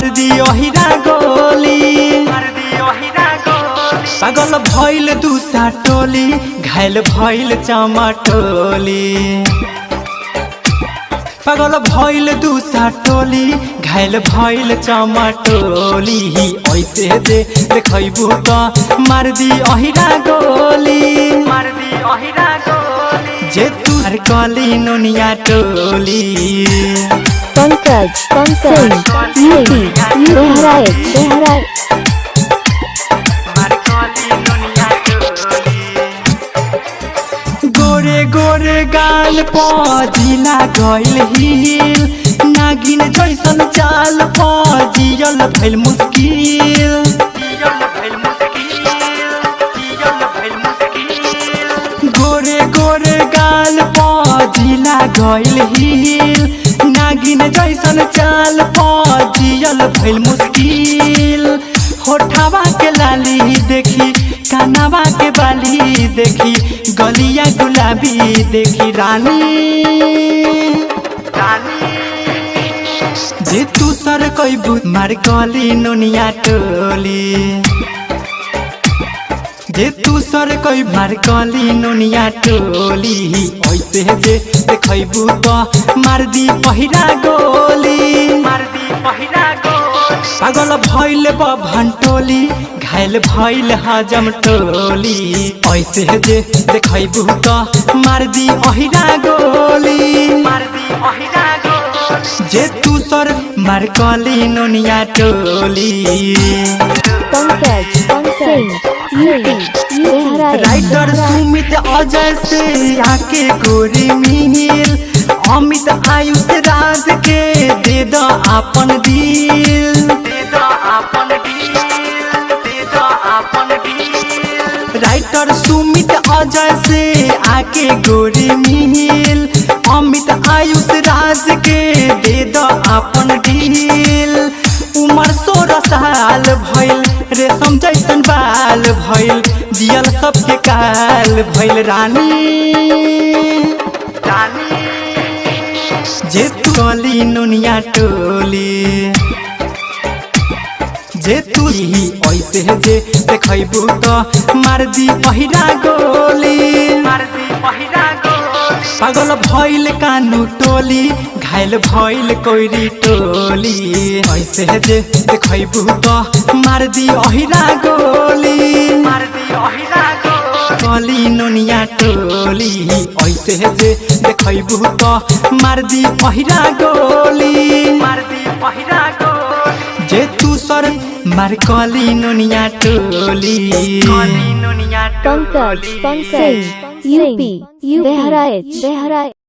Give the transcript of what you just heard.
मार दी ओहिरा गोली। पागल भइल दूसरा टोली, घायल भइल चमटोली। पागल भइल दूसरा टोली, घायल भइल चमटोली। ऐसे जे देखैबू त मार दी ओहिरा गोली। जे तू कली नुनिया टोली। पंकज यूपी बहराइच। गोरे गोरे गाल पजिला गइल हिल, नागिन जैसन चाल पजियल भइल मुस्किल। गोरे गोरे गाल पजिला गइल हिल, नागिन जैसन चाल पजियल भइल मुस्किल। होठवा के लाली देखी, कानवा के बाली देखी, गलिया गुलाबी देखी रानी। जे तू सर कैबू मार कली नुनिया टोली। जे तू सर कई मार कली नुनिया टोली। ऐसे जे देखैबू त मार दी पहिरा गोली। पागल भइल भंटोली, घायल भइल हजम टोली। ऐसे जे देखैबू त मार दी ओहिरा गोली। जे तू सर मार कली नुनिया टोली। राइटर सुमित अजय से आके गोरी मिल, अमित आयुष राज के दे द आपन दिल। राइटर सुमित अजय से आके गोरी मिल, अमित आयुष राज के दे द आपन दिल। उमर 16 साल भइल, रेशम जैसन बाल भइल, दियल सबके काल भइल रानी। जे तू कली नुनिया टोली। जे तू ऐसे जे देखैबू त मार दी पहिरा गोली। पागल भइल कानू टोली, घायल भइल कोइरी टोली। ऐसे जे देखैबू त मार दी ओहिरा गोली। कली नुनिया टोली। ऐसे जे देखैबू त मार दी ओहिरा गोली। जे तू सर मार कली नुनिया टोली। पंकज यूपी बहराइच।